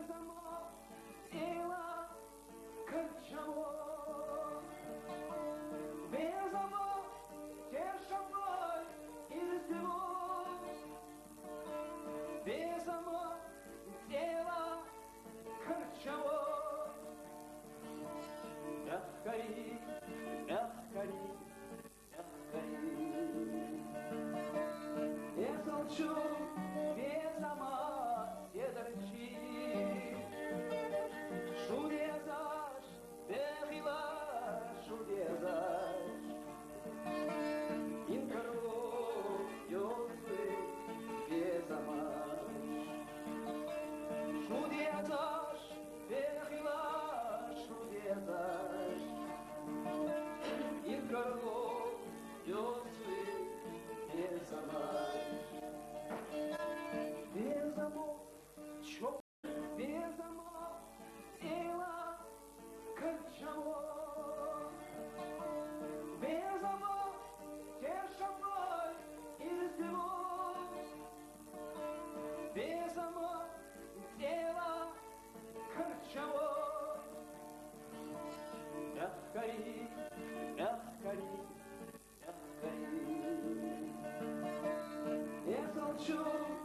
замок ела корчаво. Без замок тешавой из него. Без замок ела корчаво. Мягкари, мягкари, мягкари. Я молчу, без замок седорчи. Шурезаш, бехила, шурезаш. Инкаро, ёсы, без замок. Шурезаш, бехила, шурезаш. Инкаро, ёсы, без замок. Без замок, чё? Без замок, ела корчаво. Без замок, тешавой из него. Без замок, ела корчаво. Мягкари, мягкари, мягкари. Я молчу.